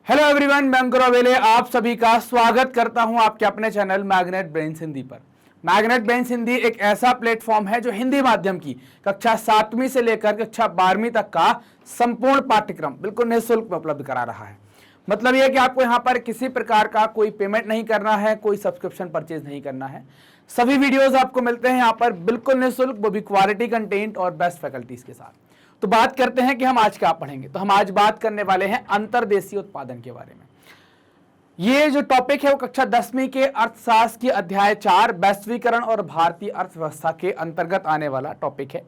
Hello everyone, मैं अंकुर अवेले आप सभी का स्वागत करता हूं आपके अपने चैनल मैग्नेट ब्रेन्स हिंदी पर। मैग्नेट ब्रेन्स हिंदी एक ऐसा प्लेटफॉर्म है जो हिंदी माध्यम की कक्षा 7वीं से लेकर कक्षा 12वीं तक का संपूर्ण पाठ्यक्रम बिल्कुल निःशुल्क में उपलब्ध करा रहा है। मतलब यह कि आपको यहाँ पर किसी प्रकार का कोई पेमेंट नहीं करना है, कोई सब्सक्रिप्शन परचेज नहीं करना है। सभी वीडियोज आपको मिलते हैं यहाँ पर बिल्कुल निःशुल्क, वो भी क्वालिटी कंटेंट और बेस्ट फैकल्टीज के साथ। तो बात करते हैं कि हम आज क्या पढ़ेंगे। तो हम आज बात करने वाले हैं अंतर्देशीय उत्पादन के बारे में। ये जो टॉपिक है वो कक्षा 10वीं के अर्थशास्त्र की अध्याय 4 वैश्वीकरण और भारतीय अर्थव्यवस्था के अंतर्गत आने वाला टॉपिक है।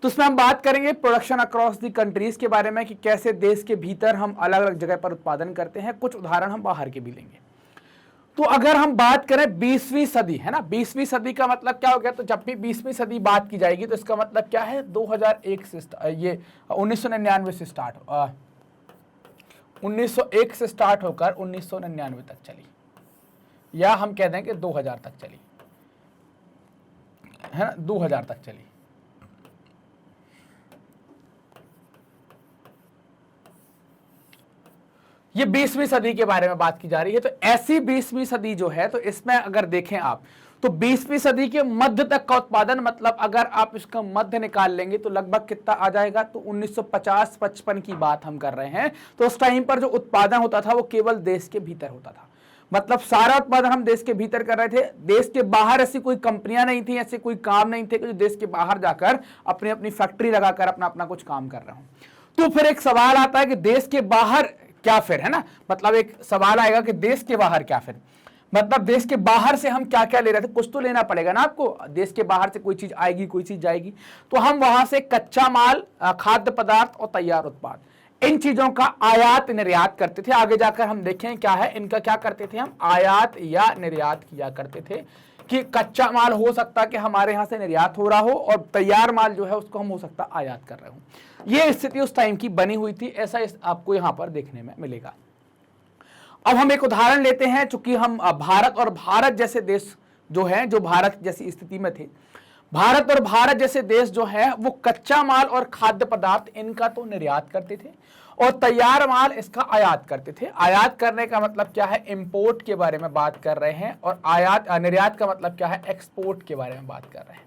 तो उसमें हम बात करेंगे प्रोडक्शन अक्रॉस दी कंट्रीज के बारे में कि कैसे देश के भीतर हम अलग अलग जगह पर उत्पादन करते हैं। कुछ उदाहरण हम बाहर के भी लेंगे। तो अगर हम बात करें 20वीं सदी, है ना, 20वीं सदी का मतलब क्या हो गया? तो जब भी 20वीं सदी बात की जाएगी तो इसका मतलब क्या है? 2001 से ये 1999 से स्टार्ट 1901 से स्टार्ट होकर 1999 तक चली, या हम कह दें कि 2000 तक चली, है ना, 2000 तक चली। ये 20वीं सदी के बारे में बात की जा रही है। तो ऐसी 20वीं सदी जो है, तो इसमें अगर देखें आप तो 20वीं सदी के मध्य तक का उत्पादन, मतलब अगर आप इसका मध्य निकाल लेंगे तो लगभग कितना आ जाएगा? तो 1950-55 की बात हम कर रहे हैं। तो उस टाइम पर जो उत्पादन होता था वो केवल देश के भीतर होता था। मतलब सारा उत्पादन हम देश के भीतर कर रहे थे। देश के बाहर ऐसी कोई कंपनियां नहीं थी, ऐसे कोई काम नहीं थे कि जो देश के बाहर जाकर अपनी अपनी फैक्ट्री लगाकर अपना अपना कुछ काम कर रहे हो। तो फिर एक सवाल आता है कि देश के बाहर क्या फिर, है ना, मतलब एक सवाल आएगा कि देश के बाहर क्या फिर, मतलब देश के बाहर से हम क्या क्या ले रहे थे? कुछ तो लेना पड़ेगा ना आपको। देश के बाहर से कोई चीज आएगी, कोई चीज जाएगी। तो हम वहां से कच्चा माल, खाद्य पदार्थ और तैयार उत्पाद, इन चीजों का आयात निर्यात करते थे। आगे जाकर हम देखें क्या है इनका, क्या करते थे हम? आयात या निर्यात किया करते थे कि कच्चा माल हो सकता कि हमारे यहां से निर्यात हो रहा हो और तैयार माल जो है उसको हम हो सकता आयात कर रहे हो। यह स्थिति उस टाइम की बनी हुई थी। ऐसा आपको यहां पर देखने में मिलेगा। अब हम एक उदाहरण लेते हैं। चूंकि हम भारत और भारत जैसे देश जो है, जो भारत जैसी स्थिति में थे, भारत और भारत जैसे देश जो है वो कच्चा माल और खाद्य पदार्थ इनका तो निर्यात करते थे और तैयार माल इसका आयात करते थे। आयात करने का मतलब क्या है? इंपोर्ट के बारे में बात कर रहे हैं। और आयात निर्यात का मतलब क्या है? एक्सपोर्ट के बारे में बात कर रहे हैं।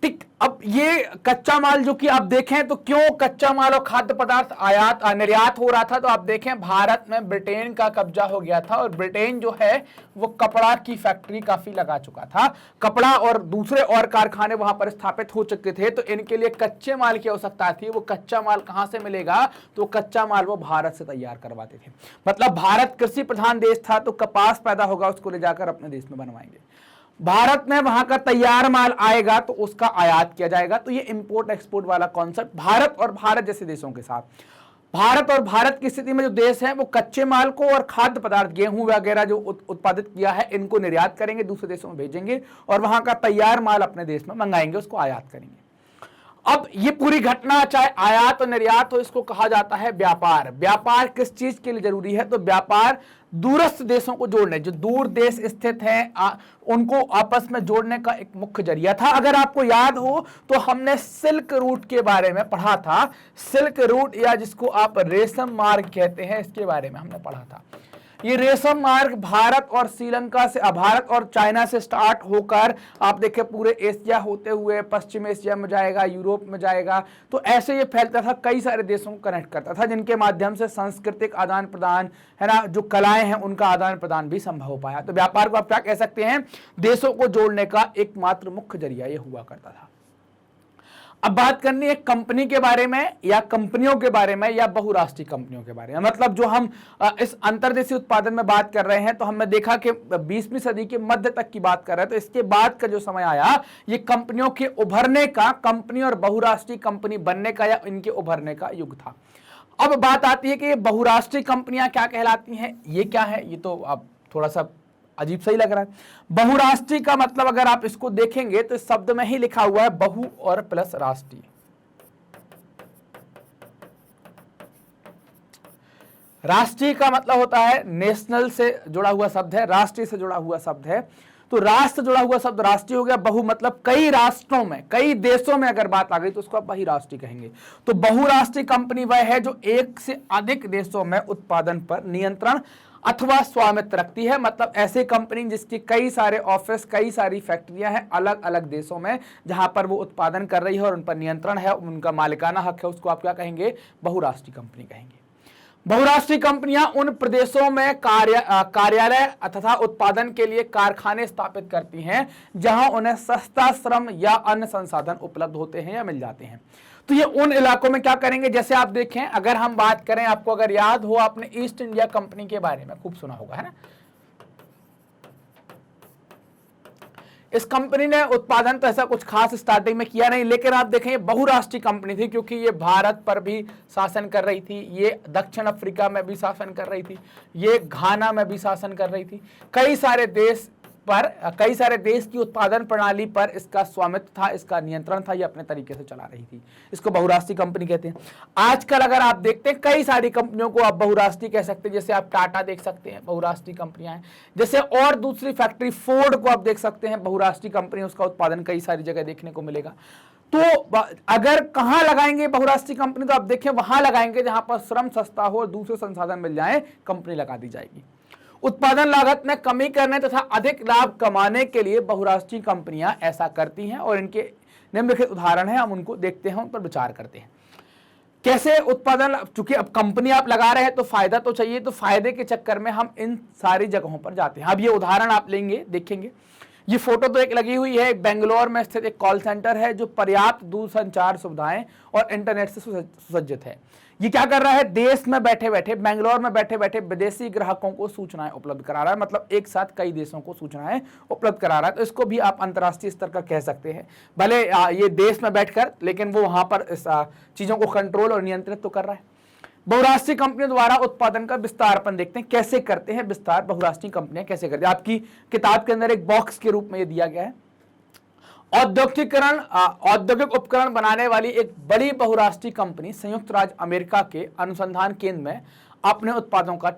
ठीक, अब ये कच्चा माल जो कि आप देखें तो क्यों कच्चा माल और खाद्य पदार्थ आयात निर्यात हो रहा था? तो आप देखें भारत में ब्रिटेन का कब्जा हो गया था और ब्रिटेन जो है वो कपड़ा की फैक्ट्री काफी लगा चुका था। कपड़ा और दूसरे और कारखाने वहां पर स्थापित हो चुके थे। तो इनके लिए कच्चे माल की आवश्यकता थी। वो कच्चा माल कहां से मिलेगा? तो कच्चा माल वो भारत से तैयार करवाते थे। मतलब भारत कृषि प्रधान देश था, तो कपास पैदा होगा, उसको ले जाकर अपने देश में बनवाएंगे। भारत में वहां का तैयार माल आएगा तो उसका आयात किया जाएगा। तो ये इंपोर्ट एक्सपोर्ट वाला कॉन्सेप्ट भारत और भारत जैसे देशों के साथ, भारत और भारत की स्थिति में जो देश है वो कच्चे माल को और खाद्य पदार्थ, गेहूं वगैरह जो उत्पादित किया है, इनको निर्यात करेंगे, दूसरे देशों में भेजेंगे और वहां का तैयार माल अपने देश में मंगाएंगे, उसको आयात करेंगे। अब ये पूरी घटना चाहे आयात और निर्यात हो, इसको कहा जाता है व्यापार। व्यापार किस चीज के लिए जरूरी है? तो व्यापार दूरस्थ देशों को जोड़ने, जो दूर देश स्थित हैं उनको आपस में जोड़ने का एक मुख्य जरिया था। अगर आपको याद हो तो हमने सिल्क रूट के बारे में पढ़ा था। सिल्क रूट या जिसको आप रेशम मार्ग कहते हैं, इसके बारे में हमने पढ़ा था। ये रेशम मार्ग भारत और श्रीलंका से, भारत और चाइना से स्टार्ट होकर आप देखें पूरे एशिया होते हुए पश्चिम एशिया में जाएगा, यूरोप में जाएगा। तो ऐसे ये फैलता था, कई सारे देशों को कनेक्ट करता था, जिनके माध्यम से सांस्कृतिक आदान प्रदान, है ना, जो कलाएं हैं उनका आदान प्रदान भी संभव हो पाया। तो व्यापार को आप क्या कह सकते हैं? देशों को जोड़ने का एकमात्र मुख्य जरिया ये हुआ करता था। अब बात करनी है कंपनी के बारे में या कंपनियों के बारे में या बहुराष्ट्रीय कंपनियों के बारे में। मतलब जो हम इस अंतर्देशीय उत्पादन में बात कर रहे हैं, तो हमने देखा कि 20वीं सदी के मध्य तक की बात कर रहे हैं। तो इसके बाद का जो समय आया, ये कंपनियों के उभरने का, कंपनी और बहुराष्ट्रीय कंपनी बनने का या इनके उभरने का युग था। अब बात आती है कि ये बहुराष्ट्रीय कंपनियां क्या कहलाती हैं, ये क्या है? ये तो अब थोड़ा सा अजीब सा ही लग रहा है। बहुराष्ट्रीय का मतलब अगर आप इसको देखेंगे तो इस शब्द में ही लिखा हुआ है बहु और प्लस राष्ट्रीय। राष्ट्रीय का मतलब होता है नेशनल से जुड़ा हुआ शब्द है, राष्ट्रीय से जुड़ा हुआ शब्द है। तो राष्ट्र जुड़ा हुआ शब्द राष्ट्रीय हो गया, बहु मतलब कई राष्ट्रों में, कई देशों में अगर बात आ गई तो उसको आप बहुराष्ट्रीय कहेंगे। तो बहुराष्ट्रीय कंपनी वह है जो एक से अधिक देशों में उत्पादन पर नियंत्रण अथवा स्वामित्व रखती है। मतलब ऐसी कंपनी जिसकी कई सारे ऑफिस, कई सारी फैक्ट्रियां हैं अलग अलग देशों में, जहां पर वो उत्पादन कर रही है और उन पर नियंत्रण है, उनका मालिकाना हक है, उसको आप क्या कहेंगे? बहुराष्ट्रीय कंपनी कहेंगे। बहुराष्ट्रीय कंपनियां उन प्रदेशों में कार्यालय तथा उत्पादन के लिए कारखाने स्थापित करती हैं जहां उन्हें सस्ता श्रम या अन्य संसाधन उपलब्ध होते हैं या मिल जाते हैं। तो ये उन इलाकों में क्या करेंगे? जैसे आप देखें, अगर हम बात करें, आपको अगर याद हो, आपने ईस्ट इंडिया कंपनी के बारे में खूब सुना होगा, है ना। इस कंपनी ने उत्पादन तो ऐसा कुछ खास स्टार्टिंग में किया नहीं, लेकिन आप देखें ये बहुराष्ट्रीय कंपनी थी, क्योंकि ये भारत पर भी शासन कर रही थी, ये दक्षिण अफ्रीका में भी शासन कर रही थी, ये घाना में भी शासन कर रही थी। कई सारे देश की उत्पादन प्रणाली पर इसका स्वामित्व था, इसका नियंत्रण था, ये अपने तरीके से चला रही थी। इसको बहुराष्ट्रीय कंपनी कहते हैं। आजकल अगर आप देखते हैं, कई सारी कंपनियों को आप बहुराष्ट्रीय कह सकते हैं। जैसे आप टाटा देख सकते हैं, बहुराष्ट्रीय कंपनियां हैं। जैसे और दूसरी फैक्ट्री फोर्ड को आप देख सकते हैं, बहुराष्ट्रीय कंपनी, उसका उत्पादन कई सारी जगह देखने को मिलेगा। तो अगर कहां लगाएंगे बहुराष्ट्रीय कंपनी, तो आप देखें वहां लगाएंगे जहां पर श्रम सस्ता हो और दूसरे संसाधन मिल जाए, कंपनी लगा दी जाएगी। उत्पादन लागत में कमी करने तथा अधिक लाभ कमाने के लिए बहुराष्ट्रीय कंपनियां ऐसा करती हैं, और इनके निम्नलिखित उदाहरण हैं, हम उनको देखते हैं, उन पर विचार करते हैं। कैसे उत्पादन, चूंकि अब कंपनी आप लगा रहे हैं तो फायदा तो चाहिए, तो फायदे के चक्कर में हम इन सारी जगहों पर जाते हैं। अब ये उदाहरण आप लेंगे, देखेंगे, ये फोटो तो एक लगी हुई है, एक बेंगलोर में स्थित एक कॉल सेंटर है जो पर्याप्त दूरसंचार सुविधाएं और इंटरनेट से सुसज्जित है। ये क्या कर रहा है? देश में बैठे बैठे, बेंगलोर में बैठे बैठे विदेशी ग्राहकों को सूचनाएं उपलब्ध करा रहा है। मतलब एक साथ कई देशों को सूचनाएं उपलब्ध करा रहा है। तो इसको भी आप अंतर्राष्ट्रीय स्तर का कह सकते हैं। भले ये देश में बैठकर, लेकिन वो वहां पर इस चीजों को कंट्रोल और नियंत्रित तो कर रहा है। बहुराष्ट्रीय कंपनियों द्वारा उत्पादन का विस्तार अपन देखते हैं, कैसे करते हैं विस्तार, बहुराष्ट्रीय कंपनियां कैसे करती हैं। आपकी किताब के अंदर एक बॉक्स के रूप में ये दिया गया है। औद्योगिक उपकरण बनाने वाली एक बड़ी बहुराष्ट्रीय कंपनी संयुक्त राज्य अमेरिका के अनुसंधान केंद्र में अपने उत्पादों का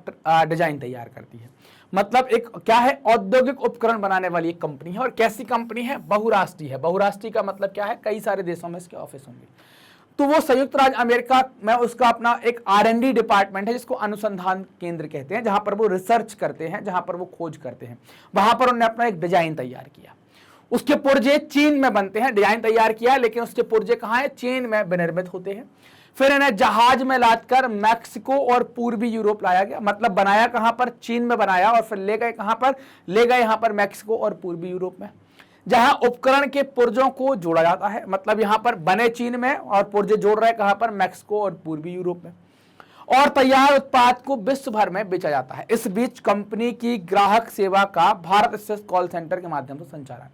डिजाइन तैयार करती है। मतलब एक क्या है? औद्योगिक उपकरण बनाने वाली एक कंपनी है। और कैसी कंपनी है? बहुराष्ट्रीय है। बहुराष्ट्रीय का मतलब क्या है? कई सारे देशों में इसके ऑफिस होंगे। तो वो संयुक्त राज्य अमेरिका में उसका अपना एक R&D डिपार्टमेंट है, जिसको अनुसंधान केंद्र कहते हैं, जहां पर वो रिसर्च करते हैं, जहां पर वो खोज करते हैं। वहां पर उन्होंने अपना एक डिजाइन तैयार किया। उसके पुर्जे चीन में बनते हैं। डिजाइन तैयार किया, लेकिन उसके पुर्जे कहां है? चीन में विनिर्मित होते हैं। फिर इन्हें जहाज में लादकर मैक्सिको और पूर्वी यूरोप लाया गया। मतलब बनाया कहां पर? चीन में बनाया, और फिर ले गए कहां पर? ले गए यहां पर मैक्सिको और पूर्वी यूरोप में, जहां उपकरण के पुर्जों को जोड़ा जाता है। मतलब यहां पर बने चीन में और पुर्जे जोड़ रहे कहां पर? मैक्सिको और पूर्वी यूरोप में। और तैयार उत्पाद को विश्व भर में बेचा जाता है। इस बीच कंपनी की ग्राहक सेवा का भारत स्थित कॉल सेंटर के माध्यम से संचालन।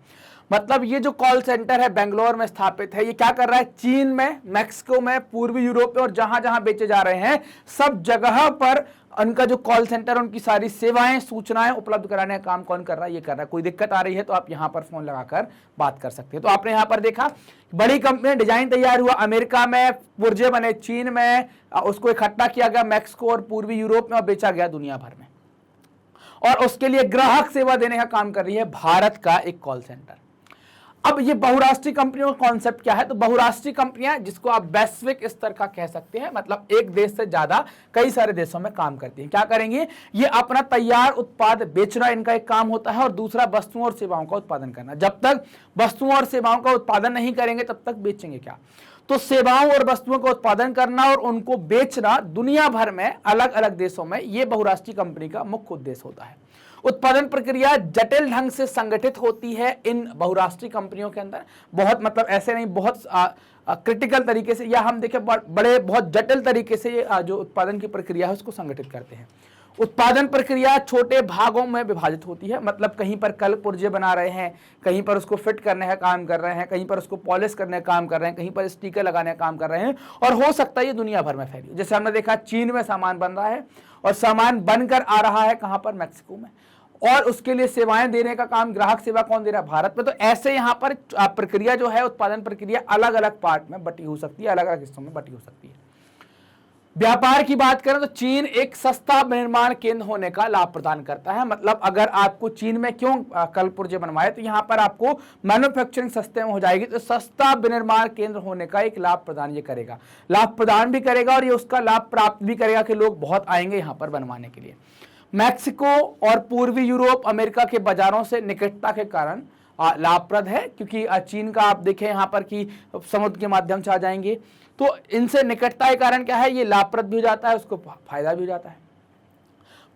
मतलब ये जो कॉल सेंटर है बेंगलोर में स्थापित है, ये क्या कर रहा है? चीन में, मैक्सिको में, पूर्वी यूरोप में और जहां जहां बेचे जा रहे हैं सब जगह पर उनका जो कॉल सेंटर, उनकी सारी सेवाएं, सूचनाएं उपलब्ध कराने का काम कौन कर रहा है? ये कर रहा है। कोई दिक्कत आ रही है तो आप यहां पर फोन लगाकर बात कर सकते हैं। तो आपने यहां पर देखा, बड़ी कंपनी, डिजाइन तैयार हुआ अमेरिका में, पुर्जे बने चीन में, उसको इकट्ठा किया गया मैक्सिको और पूर्वी यूरोप में और बेचा गया दुनिया भर में। और उसके लिए ग्राहक सेवा देने का काम कर रही है भारत का एक कॉल सेंटर। अब ये बहुराष्ट्रीय कंपनियों का कॉन्सेप्ट क्या है? तो बहुराष्ट्रीय कंपनियां, जिसको आप वैश्विक स्तर का कह सकते हैं, मतलब एक देश से ज्यादा कई सारे देशों में काम करती हैं। क्या करेंगे? ये अपना तैयार उत्पाद बेचना इनका एक काम होता है, और दूसरा वस्तुओं और सेवाओं का उत्पादन करना। जब तक वस्तुओं और सेवाओं का उत्पादन नहीं करेंगे तब तक बेचेंगे क्या? तो सेवाओं और वस्तुओं का उत्पादन करना और उनको बेचना दुनिया भर में अलग अलग देशों में, यह बहुराष्ट्रीय कंपनी का मुख्य उद्देश्य होता है। उत्पादन प्रक्रिया जटिल ढंग से संगठित होती है इन बहुराष्ट्रीय कंपनियों के अंदर। बहुत, मतलब ऐसे नहीं, बहुत क्रिटिकल तरीके से, या हम देखें बड़े बहुत जटिल तरीके से ये जो उत्पादन की प्रक्रिया है उसको संगठित करते हैं। उत्पादन प्रक्रिया छोटे भागों में विभाजित होती है। मतलब कहीं पर कल पुर्जे बना रहे हैं, कहीं पर उसको फिट करने का काम कर रहे हैं, कहीं पर उसको पॉलिश करने का काम कर रहे हैं, कहीं पर स्टिकर लगाने का काम कर रहे हैं, और हो सकता है ये दुनिया भर में फैली। जैसे हमने देखा चीन में सामान बन रहा है, और सामान बनकर आ रहा है कहां पर? मैक्सिको में, और उसके लिए सेवाएं देने का काम, ग्राहक सेवा कौन दे रहा है? भारत में। तो ऐसे यहां पर प्रक्रिया जो है, उत्पादन प्रक्रिया अलग अलग पार्ट में बटी हो सकती है, अलग अलग हिस्सों में बटी हो सकती है। व्यापार की बात करें तो चीन एक सस्ता विनिर्माण केंद्र होने का लाभ प्रदान करता है। मतलब अगर आपको चीन में क्यों कल पुर्जे बनवाए, तो यहां पर आपको मैन्युफैक्चरिंग सस्ते में हो जाएगी, तो सस्ता विनिर्माण केंद्र होने का एक लाभ प्रदान ये करेगा, लाभ प्रदान भी करेगा और ये उसका लाभ प्राप्त भी करेगा कि लोग बहुत आएंगे यहां पर बनवाने के लिए। मैक्सिको और पूर्वी यूरोप अमेरिका के बाजारों से निकटता के कारण लाभप्रद है, क्योंकि चीन का आप देखें यहां पर कि समुद्र के माध्यम से आ जाएंगे, तो इनसे निकटता के कारण क्या है, ये लाभप्रद भी हो जाता है, उसको फायदा भी हो जाता है।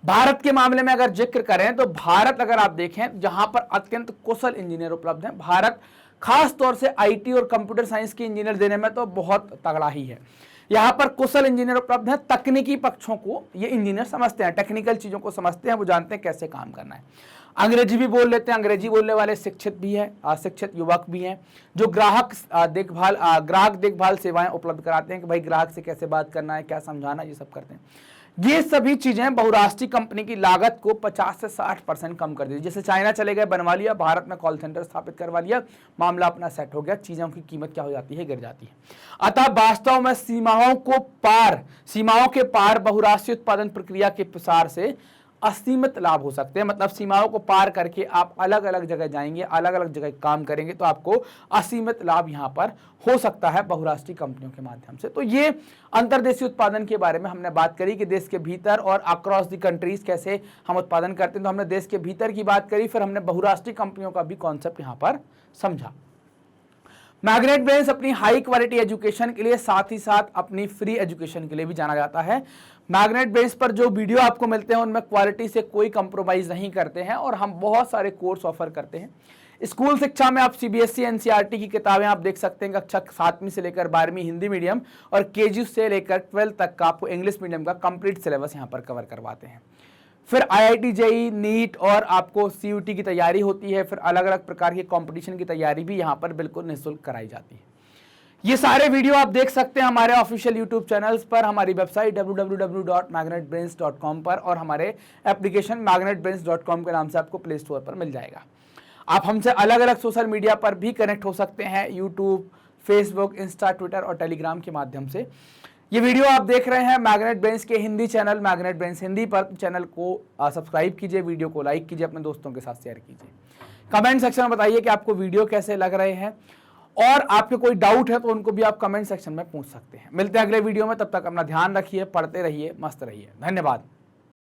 भारत के मामले में अगर जिक्र करें तो भारत अगर आप देखें जहां पर अत्यंत कुशल इंजीनियर उपलब्ध हैं, भारत खास तौर से आईटी और कंप्यूटर साइंस के इंजीनियर देने में तो बहुत तगड़ा ही है। यहां पर कुशल इंजीनियर उपलब्ध हैं, तकनीकी पक्षों को ये इंजीनियर समझते हैं, टेक्निकल चीजों को समझते हैं, वो जानते हैं कैसे काम करना है। अंग्रेजी भी बोल लेते हैं, अंग्रेजी बोलने वाले शिक्षित भी हैं, अशिक्षित युवक भी हैं, जो ग्राहक देखभाल सेवाएं उपलब्ध कराते हैं कि भाई ग्राहक से कैसे बात करना है, क्या समझाना, ये सब करते हैं। ये सभी चीजें बहुराष्ट्रीय कंपनी की लागत को 50 से 60% कम कर दी। जैसे चाइना चले गए, बनवा लिया, भारत में कॉल सेंटर स्थापित करवा लिया, मामला अपना सेट हो गया, चीजों की कीमत क्या हो जाती है, गिर जाती है। अतः वास्तव में सीमाओं के पार बहुराष्ट्रीय उत्पादन प्रक्रिया के प्रसार से असीमित लाभ हो सकते हैं। मतलब सीमाओं को पार करके आप अलग अलग जगह जाएंगे, अलग अलग जगह काम करेंगे, तो आपको असीमित लाभ यहां पर हो सकता है बहुराष्ट्रीय कंपनियों के माध्यम से। तो ये अंतर्देशीय उत्पादन के बारे में हमने बात करी कि देश के भीतर और अक्रॉस द कंट्रीज कैसे हम उत्पादन करते हैं। तो हमने देश के भीतर की बात करी, फिर हमने बहुराष्ट्रीय कंपनियों का भी कॉन्सेप्ट यहां पर समझा। मैग्नेट ब्रेन्स अपनी हाई क्वालिटी एजुकेशन के लिए, साथ ही साथ अपनी फ्री एजुकेशन के लिए भी जाना जाता है। मैग्नेट ब्रेन्स पर जो वीडियो आपको मिलते हैं उनमें क्वालिटी से कोई कंप्रोमाइज नहीं करते हैं और हम बहुत सारे कोर्स ऑफर करते हैं। स्कूल शिक्षा में आप सीबीएसई एनसीईआरटी की किताबें आप देख सकते हैं, कक्षा 7वीं से लेकर 12वीं हिंदी मीडियम और केजी से लेकर 12 तक का आपको इंग्लिश मीडियम का कंप्लीट सिलेबस यहाँ पर कवर करवाते हैं। फिर आईआईटी जेईई नीट और आपको सीयूटी की तैयारी होती है, फिर अलग अलग प्रकार के कंपटीशन की तैयारी भी यहाँ पर बिल्कुल निःशुल्क कराई जाती है। ये सारे वीडियो आप देख सकते हैं हमारे ऑफिशियल यूट्यूब चैनल्स पर, हमारी वेबसाइट www.magnetbrains.com पर और हमारे एप्लीकेशन magnetbrains.com के नाम से आपको प्ले स्टोर पर मिल जाएगा। आप हमसे अलग अलग सोशल मीडिया पर भी कनेक्ट हो सकते हैं, यूट्यूब, फेसबुक, इंस्टा, ट्विटर और टेलीग्राम के माध्यम से। ये वीडियो आप देख रहे हैं मैग्नेट ब्रेन्स के Hindi channel magnet brains Hindi पर, चैनल को सब्सक्राइब कीजिए, वीडियो को लाइक कीजिए, अपने दोस्तों के साथ शेयर कीजिए। कमेंट सेक्शन में बताइए कि आपको वीडियो कैसे लग रहे हैं और आपके कोई डाउट है तो उनको भी आप कमेंट सेक्शन में पूछ सकते हैं। मिलते हैं अगले वीडियो में, तब तक अपना ध्यान रखिए, पढ़ते रहिए, मस्त रहिए। धन्यवाद।